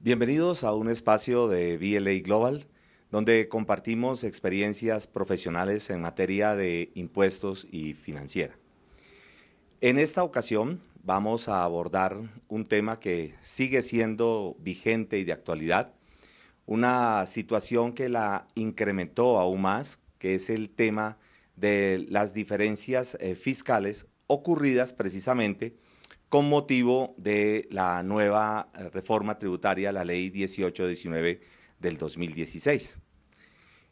Bienvenidos a un espacio de BLA Global, donde compartimos experiencias profesionales en materia de impuestos y financiera. En esta ocasión vamos a abordar un tema que sigue siendo vigente y de actualidad, una situación que la incrementó aún más, que es el tema de las diferencias fiscales ocurridas precisamente con motivo de la nueva reforma tributaria, la Ley 1819 del 2016.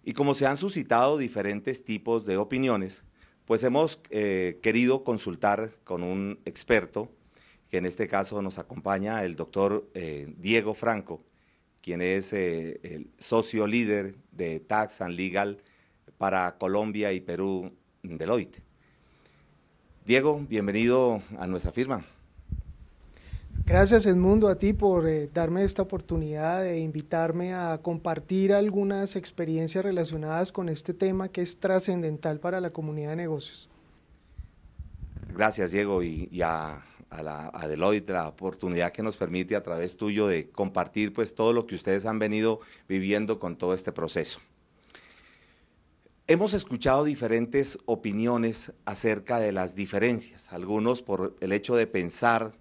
Y como se han suscitado diferentes tipos de opiniones, pues hemos querido consultar con un experto, que en este caso nos acompaña el doctor Diego Franco, quien es el socio líder de Tax and Legal para Colombia y Perú, Deloitte. Diego, bienvenido a nuestra firma. Gracias, Edmundo, a ti por darme esta oportunidad de invitarme a compartir algunas experiencias relacionadas con este tema que es trascendental para la comunidad de negocios. Gracias, Diego, y a Deloitte la oportunidad que nos permite a través tuyo de compartir pues todo lo que ustedes han venido viviendo con todo este proceso. Hemos escuchado diferentes opiniones acerca de las diferencias, algunos por el hecho de pensar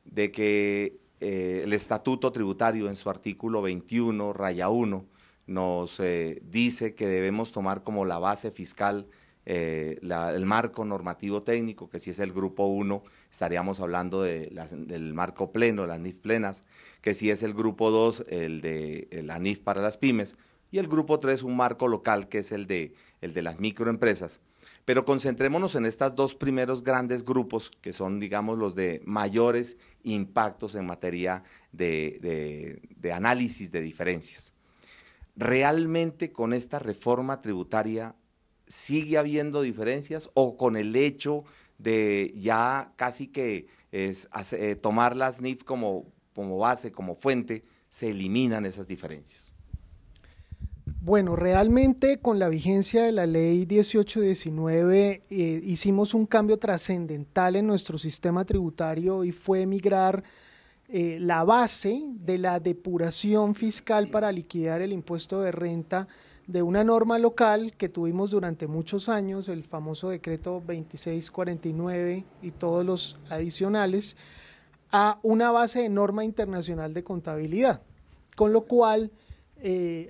de que el Estatuto Tributario en su artículo 21, raya 1, nos dice que debemos tomar como la base fiscal el marco normativo técnico, que si es el grupo 1 estaríamos hablando del marco pleno, las NIF plenas, que si es el grupo 2, la NIF para las pymes, y el grupo 3 un marco local, que es el de las microempresas. Pero concentrémonos en estos dos primeros grandes grupos, que son, digamos, los de mayores impactos en materia de análisis de diferencias. ¿Realmente con esta reforma tributaria sigue habiendo diferencias o con el hecho de ya casi que tomar las NIF como base, como fuente, se eliminan esas diferencias? Bueno, realmente con la vigencia de la ley 1819 hicimos un cambio trascendental en nuestro sistema tributario y fue migrar la base de la depuración fiscal para liquidar el impuesto de renta de una norma local que tuvimos durante muchos años, el famoso decreto 2649 y todos los adicionales, a una base de norma internacional de contabilidad, con lo cual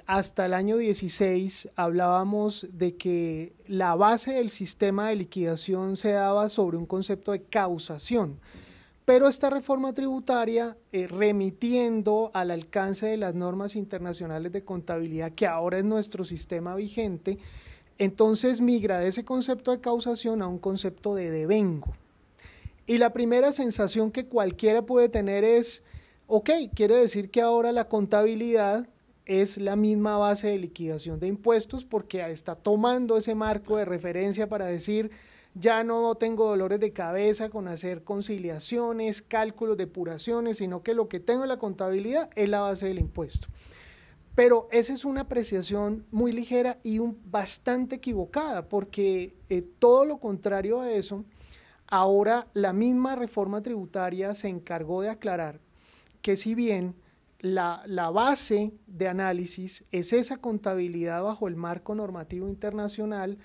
hasta el año 16 hablábamos de que la base del sistema de liquidación se daba sobre un concepto de causación, pero esta reforma tributaria, remitiendo al alcance de las normas internacionales de contabilidad, que ahora es nuestro sistema vigente, entonces migra de ese concepto de causación a un concepto de devengo. Y la primera sensación que cualquiera puede tener es, ok, quiere decir que ahora la contabilidad es la misma base de liquidación de impuestos porque está tomando ese marco de referencia para decir ya no tengo dolores de cabeza con hacer conciliaciones, cálculos, depuraciones, sino que lo que tengo en la contabilidad es la base del impuesto. Pero esa es una apreciación muy ligera y bastante equivocada porque todo lo contrario a eso, ahora la misma reforma tributaria se encargó de aclarar que si bien la base de análisis es esa contabilidad bajo el marco normativo internacional,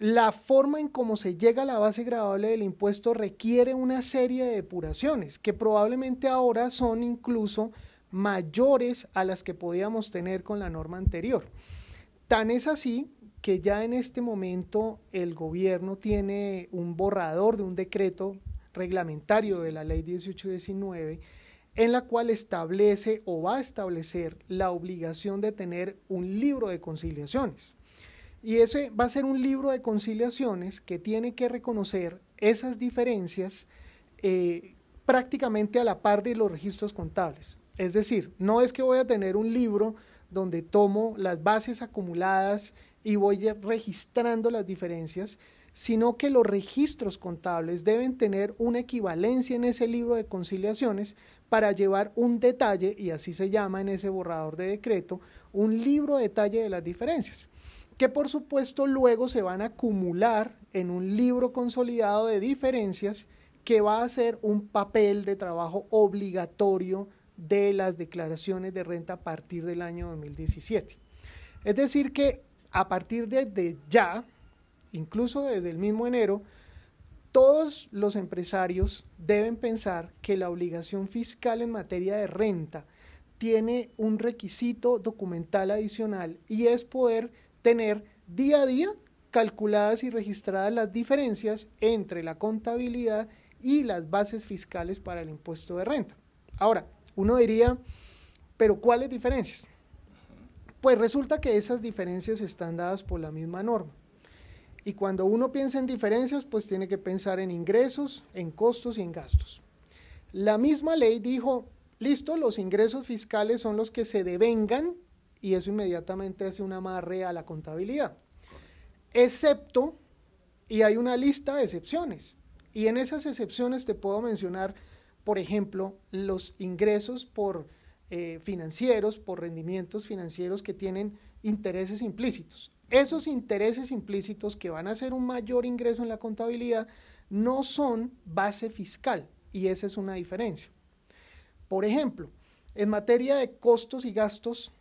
la forma en cómo se llega a la base gravable del impuesto requiere una serie de depuraciones que probablemente ahora son incluso mayores a las que podíamos tener con la norma anterior. Tan es así que ya en este momento el gobierno tiene un borrador de un decreto reglamentario de la ley 1819 en la cual establece o va a establecer la obligación de tener un libro de conciliaciones. Y ese va a ser un libro de conciliaciones que tiene que reconocer esas diferencias prácticamente a la par de los registros contables. Es decir, no es que voy a tener un libro donde tomo las bases acumuladas y voy registrando las diferencias, sino que los registros contables deben tener una equivalencia en ese libro de conciliaciones para llevar un detalle, y así se llama en ese borrador de decreto, un libro de detalle de las diferencias, que por supuesto luego se van a acumular en un libro consolidado de diferencias que va a ser un papel de trabajo obligatorio de las declaraciones de renta a partir del año 2017. Es decir que a partir de ya, incluso desde el mismo enero, todos los empresarios deben pensar que la obligación fiscal en materia de renta tiene un requisito documental adicional y es poder tener día a día calculadas y registradas las diferencias entre la contabilidad y las bases fiscales para el impuesto de renta. Ahora, uno diría, ¿pero cuáles diferencias? Pues resulta que esas diferencias están dadas por la misma norma. Y cuando uno piensa en diferencias, pues tiene que pensar en ingresos, en costos y en gastos. La misma ley dijo, listo, los ingresos fiscales son los que se devengan y eso inmediatamente hace un amarre a la contabilidad. Excepto, y hay una lista de excepciones, y en esas excepciones te puedo mencionar, por ejemplo, los ingresos por financieros, por rendimientos financieros que tienen intereses implícitos. Esos intereses implícitos que van a ser un mayor ingreso en la contabilidad no son base fiscal y esa es una diferencia. Por ejemplo, en materia de costos y gastos,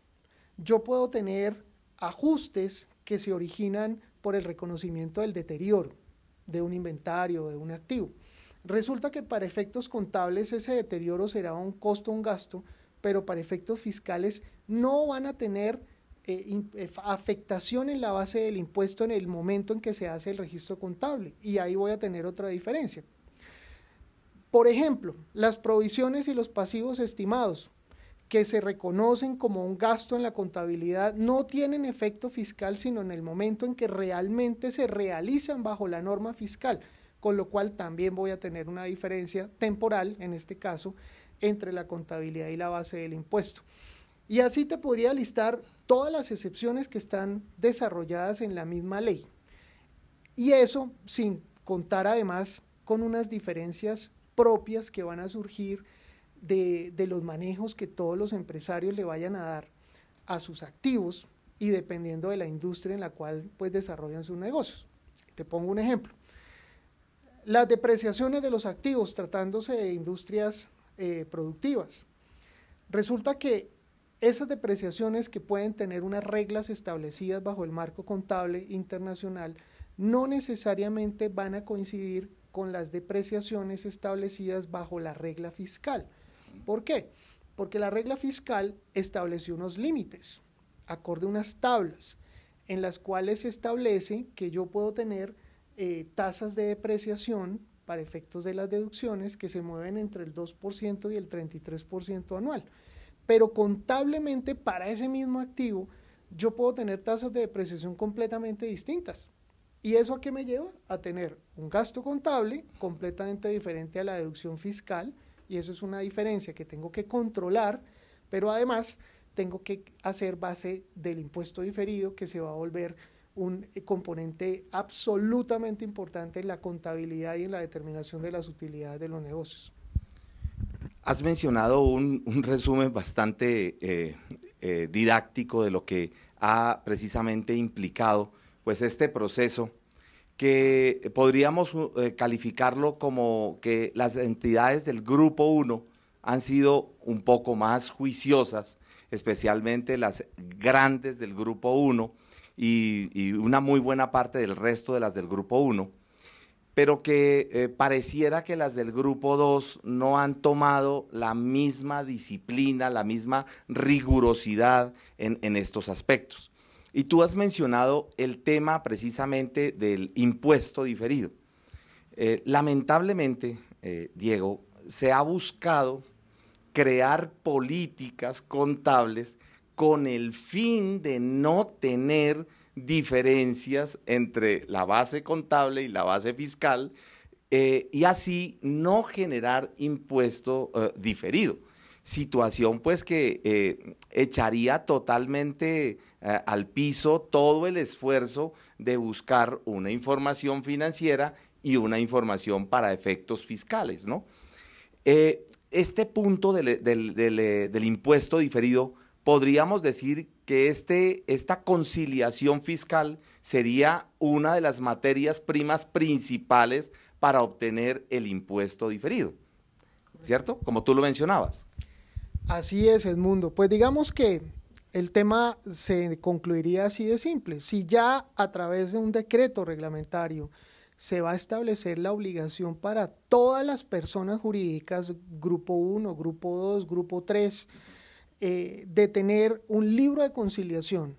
yo puedo tener ajustes que se originan por el reconocimiento del deterioro de un inventario, de un activo. Resulta que para efectos contables ese deterioro será un costo, un gasto, pero para efectos fiscales no van a tener afectación en la base del impuesto en el momento en que se hace el registro contable y ahí voy a tener otra diferencia. Por ejemplo, las provisiones y los pasivos estimados que se reconocen como un gasto en la contabilidad no tienen efecto fiscal sino en el momento en que realmente se realizan bajo la norma fiscal, con lo cual también voy a tener una diferencia temporal, en este caso, entre la contabilidad y la base del impuesto. Y así te podría listar todas las excepciones que están desarrolladas en la misma ley. Y eso sin contar además con unas diferencias propias que van a surgir de los manejos que todos los empresarios le vayan a dar a sus activos y dependiendo de la industria en la cual pues desarrollan sus negocios. Te pongo un ejemplo. Las depreciaciones de los activos tratándose de industrias productivas. Resulta que esas depreciaciones que pueden tener unas reglas establecidas bajo el marco contable internacional no necesariamente van a coincidir con las depreciaciones establecidas bajo la regla fiscal. ¿Por qué? Porque la regla fiscal estableció unos límites, acorde a unas tablas, en las cuales se establece que yo puedo tener tasas de depreciación para efectos de las deducciones que se mueven entre el 2% y el 33% anual. Pero contablemente para ese mismo activo yo puedo tener tasas de depreciación completamente distintas. ¿Y eso a qué me lleva? A tener un gasto contable completamente diferente a la deducción fiscal y eso es una diferencia que tengo que controlar, pero además tengo que hacer base del impuesto diferido que se va a volver un componente absolutamente importante en la contabilidad y en la determinación de las utilidades de los negocios. Has mencionado un resumen bastante didáctico de lo que ha precisamente implicado pues este proceso que podríamos calificarlo como que las entidades del Grupo 1 han sido un poco más juiciosas, especialmente las grandes del Grupo 1 y una muy buena parte del resto de las del Grupo 1, pero que pareciera que las del Grupo 2 no han tomado la misma disciplina, la misma rigurosidad en estos aspectos. Y tú has mencionado el tema precisamente del impuesto diferido. Lamentablemente, Diego, se ha buscado crear políticas contables con el fin de no tener diferencias entre la base contable y la base fiscal y así no generar impuesto diferido. Situación pues que echaría totalmente al piso todo el esfuerzo de buscar una información financiera y una información para efectos fiscales, ¿no? Este punto del impuesto diferido, podríamos decir que esta conciliación fiscal sería una de las materias primas principales para obtener el impuesto diferido, ¿cierto? Como tú lo mencionabas. Así es, Edmundo. Pues digamos que el tema se concluiría así de simple. Si ya a través de un decreto reglamentario se va a establecer la obligación para todas las personas jurídicas, grupo 1, grupo 2, grupo 3, de tener un libro de conciliación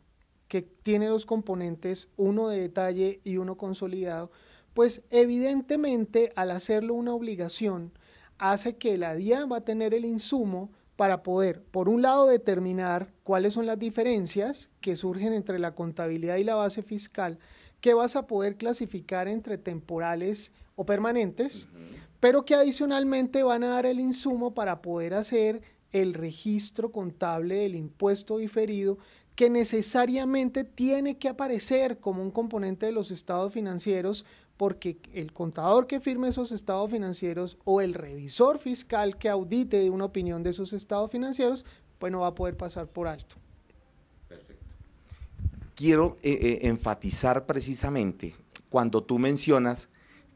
que tiene dos componentes, uno de detalle y uno consolidado, pues evidentemente al hacerlo una obligación hace que la DIAN va a tener el insumo para poder, por un lado, determinar cuáles son las diferencias que surgen entre la contabilidad y la base fiscal, que vas a poder clasificar entre temporales o permanentes, pero que adicionalmente van a dar el insumo para poder hacer el registro contable del impuesto diferido, que necesariamente tiene que aparecer como un componente de los estados financieros, porque el contador que firme esos estados financieros o el revisor fiscal que audite de una opinión de esos estados financieros, pues no va a poder pasar por alto. Perfecto. Quiero enfatizar precisamente cuando tú mencionas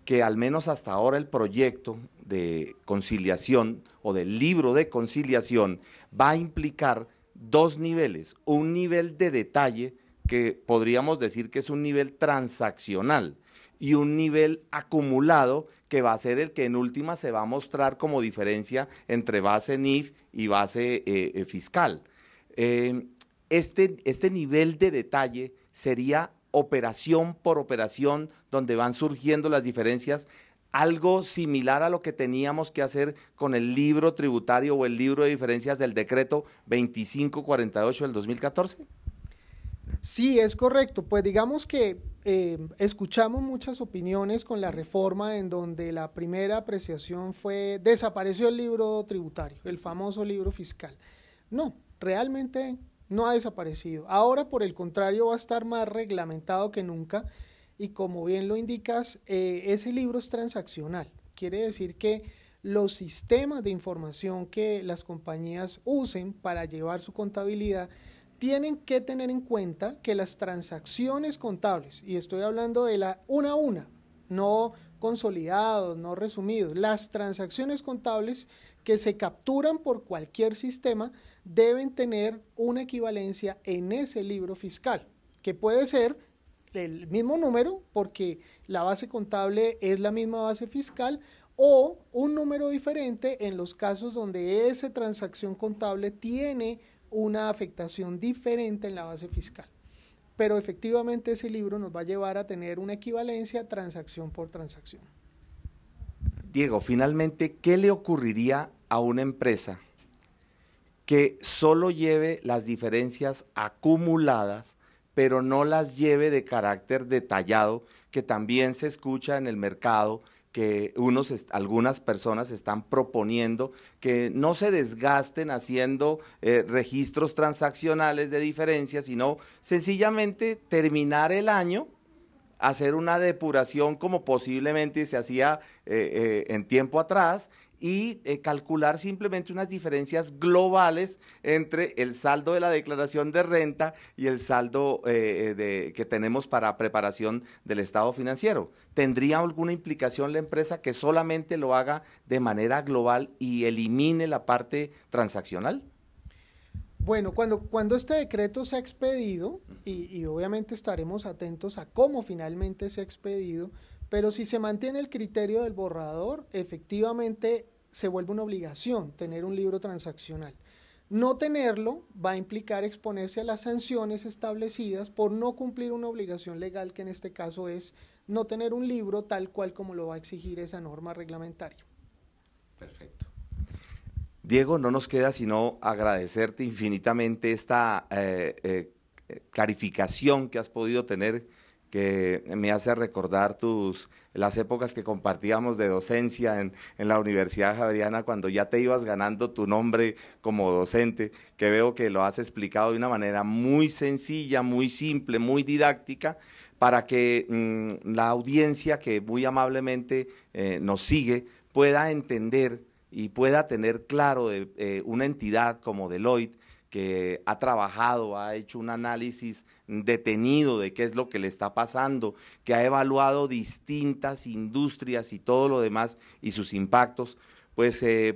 que al menos hasta ahora el proyecto de conciliación o del libro de conciliación va a implicar dos niveles, un nivel de detalle que podríamos decir que es un nivel transaccional y un nivel acumulado que va a ser el que en última se va a mostrar como diferencia entre base NIF y base fiscal. Este nivel de detalle sería operación por operación donde van surgiendo las diferencias, algo similar a lo que teníamos que hacer con el libro tributario o el libro de diferencias del decreto 2548 del 2014. Sí, es correcto. Pues digamos que escuchamos muchas opiniones con la reforma en donde la primera apreciación fue desapareció el libro tributario, el famoso libro fiscal. No, realmente no ha desaparecido. Ahora, por el contrario, va a estar más reglamentado que nunca y como bien lo indicas, ese libro es transaccional. Quiere decir que los sistemas de información que las compañías usen para llevar su contabilidad tienen que tener en cuenta que las transacciones contables, y estoy hablando de la una a una, no consolidados, no resumidos, las transacciones contables que se capturan por cualquier sistema deben tener una equivalencia en ese libro fiscal, que puede ser el mismo número porque la base contable es la misma base fiscal, o un número diferente en los casos donde esa transacción contable tiene una afectación diferente en la base fiscal. Pero efectivamente ese libro nos va a llevar a tener una equivalencia transacción por transacción. Diego, finalmente, ¿qué le ocurriría a una empresa que solo lleve las diferencias acumuladas, pero no las lleve de carácter detallado, que también se escucha en el mercado, que algunas personas están proponiendo que no se desgasten haciendo registros transaccionales de diferencias, sino sencillamente terminar el año, hacer una depuración como posiblemente se hacía en tiempo atrás, y calcular simplemente unas diferencias globales entre el saldo de la declaración de renta y el saldo que tenemos para preparación del estado financiero. ¿Tendría alguna implicación la empresa que solamente lo haga de manera global y elimine la parte transaccional? Bueno, cuando este decreto se ha expedido, y obviamente estaremos atentos a cómo finalmente se ha expedido, pero si se mantiene el criterio del borrador, efectivamente se vuelve una obligación tener un libro transaccional. No tenerlo va a implicar exponerse a las sanciones establecidas por no cumplir una obligación legal, que en este caso es no tener un libro tal cual como lo va a exigir esa norma reglamentaria. Perfecto. Diego, no nos queda sino agradecerte infinitamente esta clarificación que has podido tener, que me hace recordar las épocas que compartíamos de docencia en la Universidad Javeriana, cuando ya te ibas ganando tu nombre como docente, que veo que lo has explicado de una manera muy sencilla, muy simple, muy didáctica, para que la audiencia que muy amablemente nos sigue pueda entender y pueda tener claro de una entidad como Deloitte, que ha trabajado, ha hecho un análisis detenido de qué es lo que le está pasando, que ha evaluado distintas industrias y todo lo demás y sus impactos, pues se le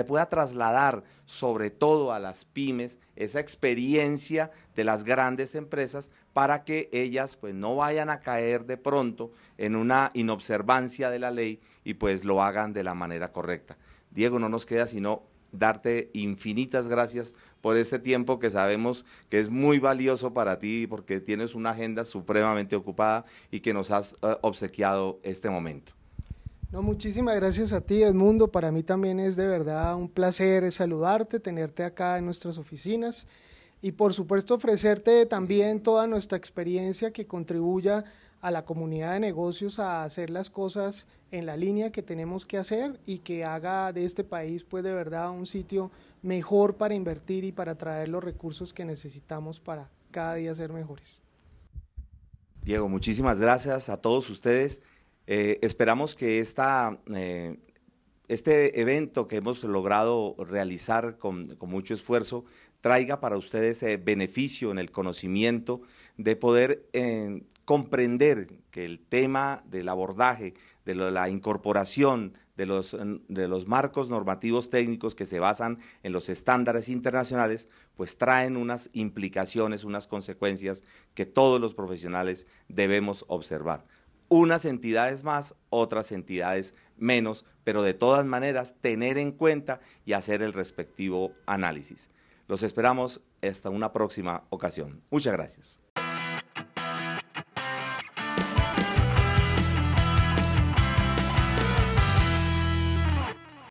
pueda trasladar sobre todo a las pymes esa experiencia de las grandes empresas para que ellas pues no vayan a caer de pronto en una inobservancia de la ley y pues lo hagan de la manera correcta. Diego, no nos queda sino darte infinitas gracias por este tiempo que sabemos que es muy valioso para ti porque tienes una agenda supremamente ocupada y que nos has obsequiado este momento. No, muchísimas gracias a ti, Edmundo. Para mí también es de verdad un placer saludarte, tenerte acá en nuestras oficinas y por supuesto ofrecerte también toda nuestra experiencia que contribuya a la comunidad de negocios a hacer las cosas en la línea que tenemos que hacer y que haga de este país pues de verdad un sitio mejor para invertir y para traer los recursos que necesitamos para cada día ser mejores. Diego, muchísimas gracias a todos ustedes. Esperamos que este evento que hemos logrado realizar con mucho esfuerzo traiga para ustedes beneficio en el conocimiento de poder comprender que el tema del abordaje, de la incorporación de los marcos normativos técnicos que se basan en los estándares internacionales, pues traen unas implicaciones, unas consecuencias que todos los profesionales debemos observar. Unas entidades más, otras entidades menos, pero de todas maneras tener en cuenta y hacer el respectivo análisis. Los esperamos hasta una próxima ocasión. Muchas gracias.